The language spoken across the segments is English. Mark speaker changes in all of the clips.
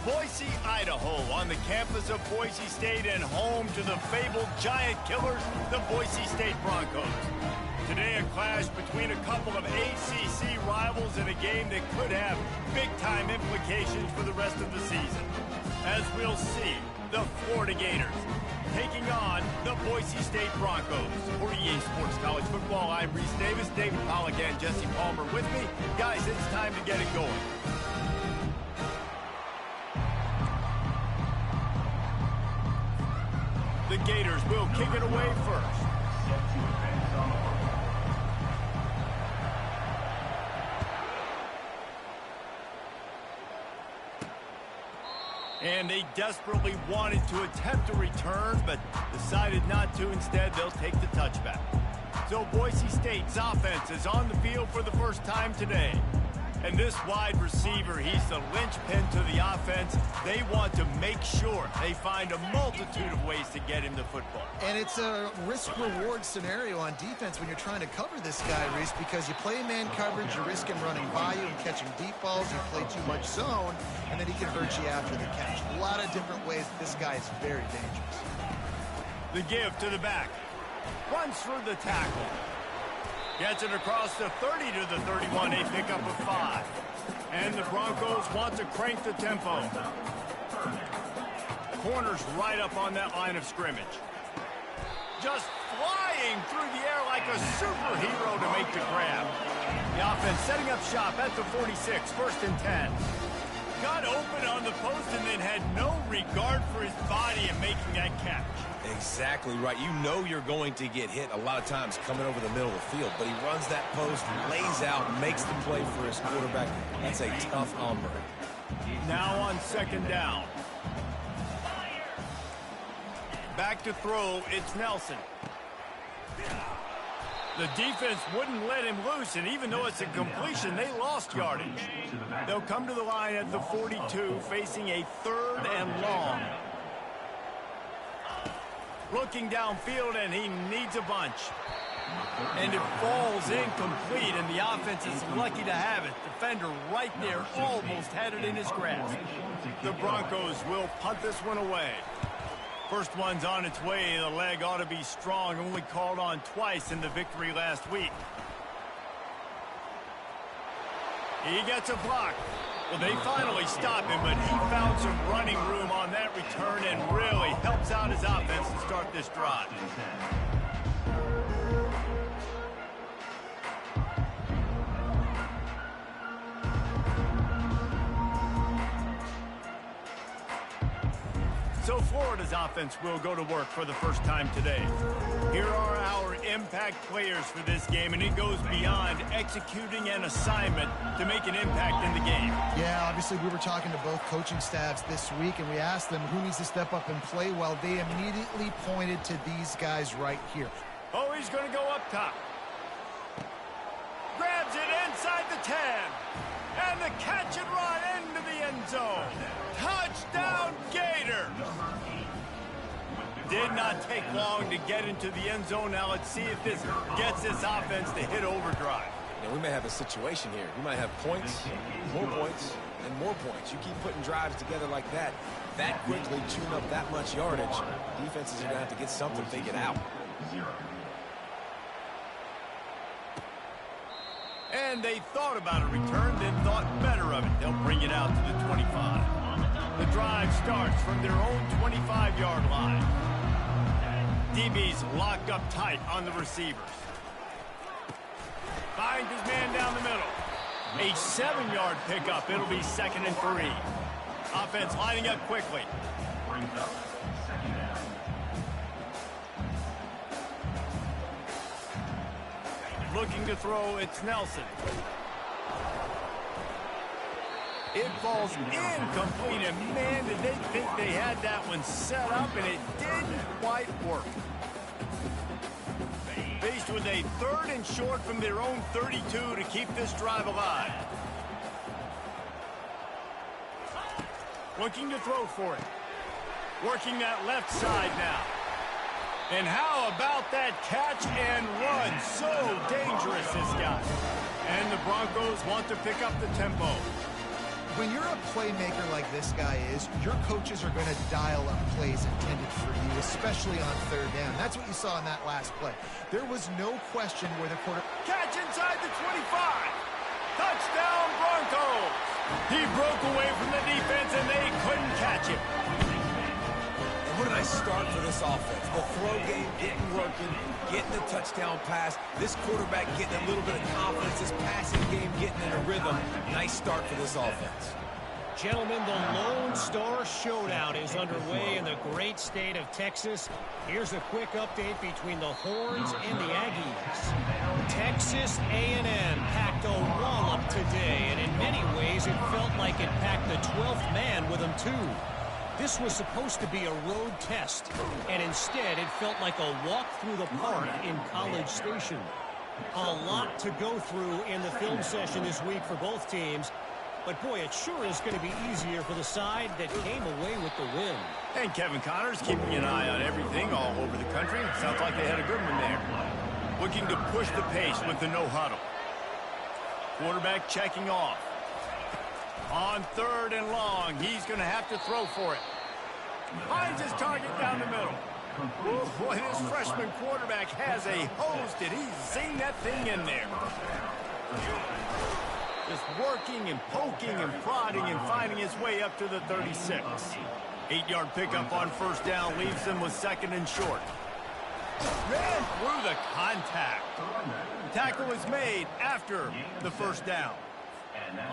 Speaker 1: Boise, Idaho, on the campus of Boise State and home to the fabled giant killers, the Boise State Broncos. Today, a clash between a couple of ACC rivals in a game that could have big-time implications for the rest of the season. As we'll see, the Florida Gators taking on the Boise State Broncos. For EA Sports College Football, I'm Reese Davis, David Pollack, and Jesse Palmer with me. Guys, it's time to get it going. The Gators will kick it away first. And they desperately wanted to attempt a return, but decided not to. Instead, they'll take the touchback. So Boise State's offense is on the field for the first time today. And this wide receiver, he's the linchpin to the offense. They want to make sure they find a multitude of ways to get him the football.
Speaker 2: And it's a risk-reward scenario on defense when you're trying to cover this guy, Reese, because you play man coverage, you risk him running by you and catching deep balls. You play too much zone, and then he can hurt you after the catch. A lot of different ways. This guy is very dangerous.
Speaker 1: The give to the back. Runs through the tackle. Gets it across the 30 to the 31, a pickup of 5. And the Broncos want to crank the tempo. Corners right up on that line of scrimmage. Just flying through the air like a superhero to make the grab. The offense setting up shop at the 46, first and 10. Got open on the post and then had no regard for his body in making that catch.
Speaker 3: Exactly right. You know you're going to get hit a lot of times coming over the middle of the field, but he runs that post, lays out, makes the play for his quarterback. That's a tough hombre.
Speaker 1: Now on second down. Back to throw, it's Nelson. The defense wouldn't let him loose, and even though it's a completion, they lost yardage. They'll come to the line at the 42, facing a third and long. Looking downfield, and he needs a bunch. And it falls incomplete, and the offense is lucky to have it. Defender right there almost had it in his grasp. The Broncos will punt this one away. First one's on its way. The leg ought to be strong. Only called on twice in the victory last week. He gets a block. Well, they finally stop him, but he found some running room on that return and really helps out his offense to start this drive. So Florida's offense will go to work for the first time today. Here are our impact players for this game, and it goes beyond executing an assignment to make an impact in the game.
Speaker 2: Yeah, obviously we were talking to both coaching staffs this week, and we asked them who needs to step up and play well. They immediately pointed to these guys right here.
Speaker 1: Oh, he's going to go up top. Grabs it inside the 10. And the catch and run into the end zone. Touchdown, Gators! Did not take long to get into the end zone. Now let's see if this gets this offense to hit overdrive.
Speaker 3: Now, we may have a situation here. You might have points, and more points. You keep putting drives together like that quickly tune up that much yardage. Defenses are going to have to get something figured out.
Speaker 1: And they thought about a return, then thought better of it. They'll bring it out to the 25. The drive starts from their own 25-yard line. DB's locked up tight on the receivers. Finds his man down the middle. A 7-yard pickup. It'll be 2nd and 3. Offense lining up quickly. Looking to throw, it's Nelson. It falls incomplete, and man, did they think they had that one set up, and it didn't quite work. Faced with a 3rd and short from their own 32 to keep this drive alive. Looking to throw for it. Working that left side now. And how about that catch and run? So dangerous, this guy. And the Broncos want to pick up the tempo.
Speaker 2: When you're a playmaker like this guy is, your coaches are going to dial up plays intended for you, especially on third down. That's what you saw in that last play. There was no question where the quarterback...
Speaker 1: Catch inside the 25. Touchdown Broncos. He broke away from the defense and they couldn't catch him.
Speaker 3: And what a nice start for this offense. The throw game getting working, getting the touchdown pass. This quarterback getting a little bit of confidence. This passing game getting in a rhythm. Nice start for this offense.
Speaker 4: Gentlemen, the Lone Star Showdown is underway in the great state of Texas. Here's a quick update between the Horns and the Aggies. Texas A&M packed a wallop today, and in many ways it felt like it packed the 12th man with them too. This was supposed to be a road test, and instead it felt like a walk through the park in College Station. A lot to go through in the film session this week for both teams. But, boy, it sure is going to be easier for the side that came away with the win.
Speaker 1: And Kevin Connors keeping an eye on everything all over the country. Sounds like they had a good one there. Looking to push the pace with the no huddle. Quarterback checking off. On third and long, he's going to have to throw for it. Finds his target down the middle. Ooh, boy, this freshman quarterback has a hose. Did he zing that thing in there? Just working and poking and prodding and finding his way up to the 36. 8-yard pickup on first down leaves them with second and short. Ran through the contact. Tackle is made after the first down.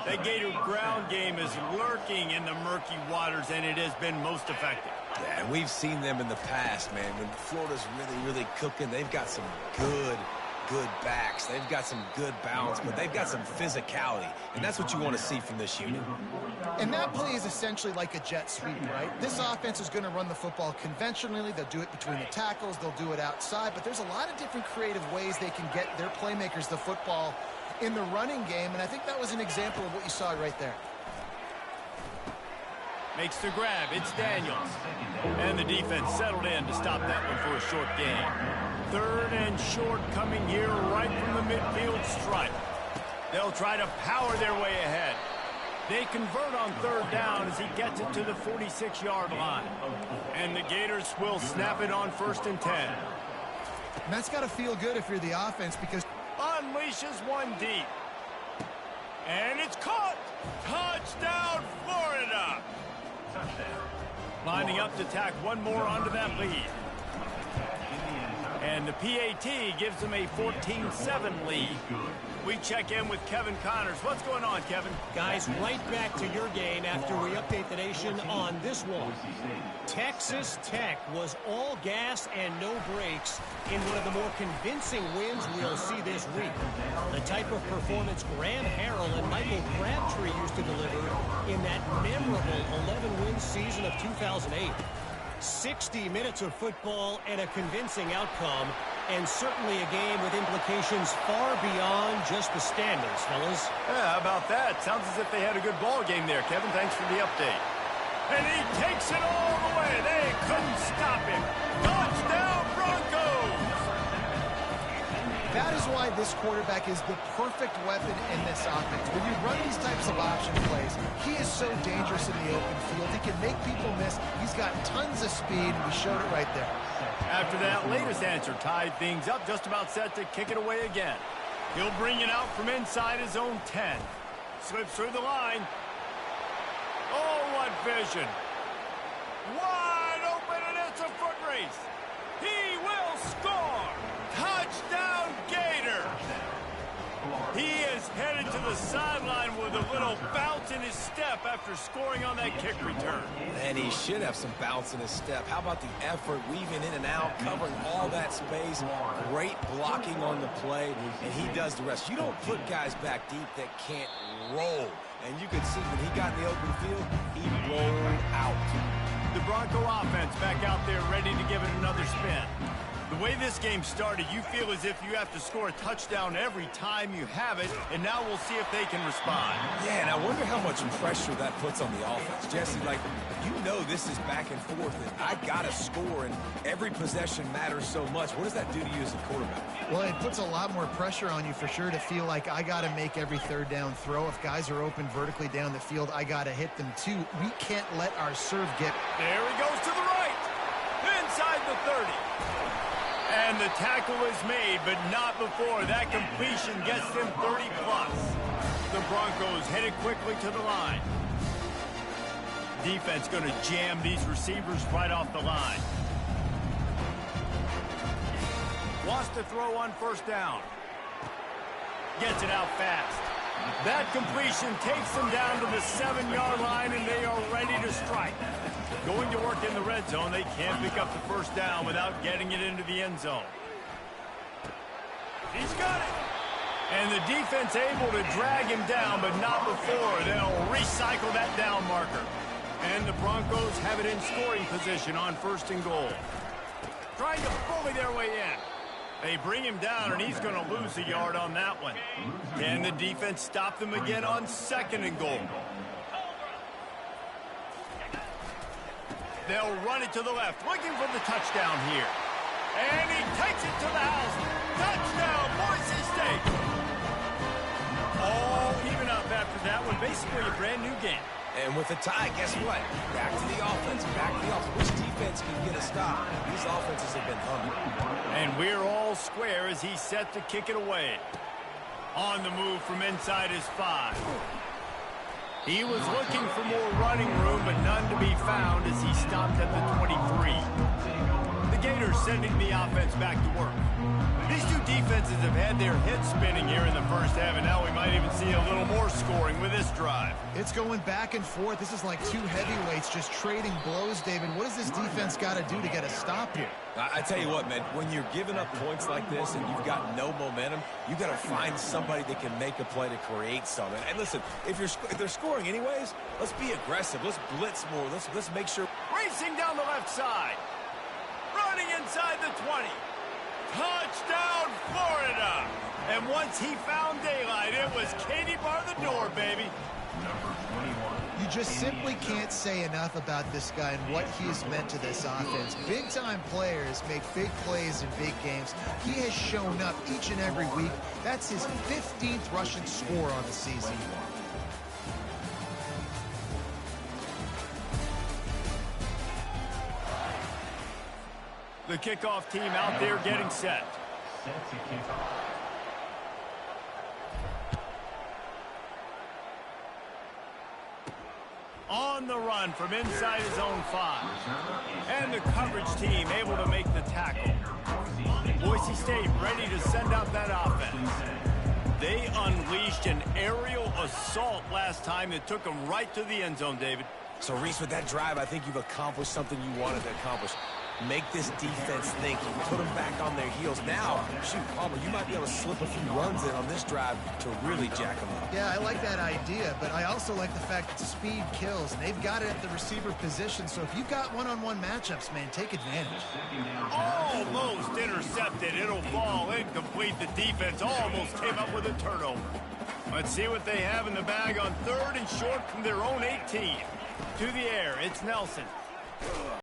Speaker 1: The Gator ground game is lurking in the murky waters, and it has been most effective.
Speaker 3: Yeah, and we've seen them in the past, man. When Florida's really cooking, they've got some good backs. They've got some good balance, but they've got some physicality, and that's what you want to see from this unit.
Speaker 2: And that play is essentially like a jet sweep, right? This offense is going to run the football conventionally. They'll do it between the tackles. They'll do it outside, but there's a lot of different creative ways they can get their playmakers the football in the running game, and I think that was an example of what you saw right there.
Speaker 1: Makes the grab. It's Daniels. And the defense settled in to stop that one for a short gain. Third and short coming here right from the midfield stripe. They'll try to power their way ahead. They convert on third down as he gets it to the 46-yard line. And the Gators will snap it on first and 10.
Speaker 2: And that's got to feel good if you're the offense because...
Speaker 1: Unleashes one deep. And it's caught. Touchdown, Florida. Lining up to tack one more onto that lead. And the PAT gives them a 14-7 lead. We check in with Kevin Connors. What's going on, Kevin?
Speaker 4: Guys, right back to your game after we update the nation on this one. Texas Tech was all gas and no brakes in one of the more convincing wins we'll see this week. The type of performance Graham Harrell and Michael Crabtree used to deliver in that memorable 11-win season of 2008. 60 minutes of football and a convincing outcome, and certainly a game with implications far beyond just the standings, fellas.
Speaker 1: Yeah, how about that? Sounds as if they had a good ball game there, Kevin. Thanks for the update. And he takes it all the way. They couldn't stop him. Touchdown, Broncos!
Speaker 2: That is why this quarterback is the perfect weapon in this offense. When you run these types of option plays, he is so dangerous in the open field. He can make people miss. He's got tons of speed, and we showed it right there.
Speaker 1: After that latest answer tied things up, just about set to kick it away again. He'll bring it out from inside his own 10. Slips through the line. Oh, what vision. Wide open, and it's a foot race. He will score. Touchdown, Gator. He is headed to the sideline with a little bounce in his step after scoring on that kick return.
Speaker 3: And he should have some bounce in his step. How about the effort, weaving in and out, covering all that space, great blocking on the play, and he does the rest. You don't put guys back deep that can't roll. And you could see when he got in the open field, he rolled out.
Speaker 1: The Bronco offense back out there ready to give it another spin. The way this game started, you feel as if you have to score a touchdown every time you have it, and now we'll see if they can respond.
Speaker 3: Yeah, and I wonder how much pressure that puts on the offense. Jesse, this is back and forth, and I got to score, and every possession matters so much. What does that do to you as a quarterback?
Speaker 2: Well, it puts a lot more pressure on you for sure to feel like I got to make every third down throw. If guys are open vertically down the field, I got to hit them too. We can't let our serve get...
Speaker 1: There he goes to the right. Inside the 30. And the tackle is made, but not before that completion gets them 30+. The Broncos headed quickly to the line. Defense going to jam these receivers right off the line. Wants to throw on first down. Gets it out fast. That completion takes them down to the 7-yard line, and they are ready to strike. Going to work in the red zone, they can't pick up the first down without getting it into the end zone. He's got it. And the defense able to drag him down, but not before. They'll recycle that down marker. And the Broncos have it in scoring position on 1st and goal. Trying to bully their way in. They bring him down, and he's going to lose a yard on that one. Can the defense stop them again on 2nd and goal? They'll run it to the left, looking for the touchdown here. And he takes it to the house. Touchdown, Boise State. All even up after that one. Basically a brand new game.
Speaker 3: And with a tie, guess what? Back to the offense, back to the offense. Which defense can get a stop? These offenses have been humming.
Speaker 1: And we're all square as he's set to kick it away. On the move from inside his 5. He was looking for more running room, but none to be found as he stopped at the 23. The Gators sending the offense back to work. These two defenses have had their heads spinning here in the first half, and now we might even see a little more scoring with this drive.
Speaker 2: It's going back and forth. This is like two heavyweights just trading blows, David. What does this defense got to do to get a stop here?
Speaker 3: I tell you what, man, when you're giving up points like this and you've got no momentum, you got to find somebody that can make a play to create something. And listen, if they're scoring anyways, let's be aggressive. Let's blitz more. Let's make sure.
Speaker 1: Racing down the left side. Running inside the 20. Touchdown, Florida! And once he found daylight, it was Katie bar the door, baby.
Speaker 2: You just simply can't say enough about this guy and what he's meant to this offense. Big-time players make big plays in big games. He has shown up each and every week. That's his 15th rushing score on the season.
Speaker 1: The kickoff team out there getting set. On the run from inside his own 5. And the coverage team able to make the tackle. Boise State ready to send out that offense. They unleashed an aerial assault last time that took them right to the end zone, David.
Speaker 3: So, Reese, with that drive, I think you've accomplished something you wanted to accomplish. Make this defense think. You put them back on their heels. Now, shoot, Palmer, you might be able to slip a few runs in on this drive to really jack them up.
Speaker 2: Yeah, I like that idea, but I also like the fact that speed kills, and they've got it at the receiver position. So if you've got one-on-one matchups, man, take advantage.
Speaker 1: Almost intercepted. It'll fall incomplete. The defense almost came up with a turnover. Let's see what they have in the bag on 3rd and short from their own 18. To the air, it's Nelson.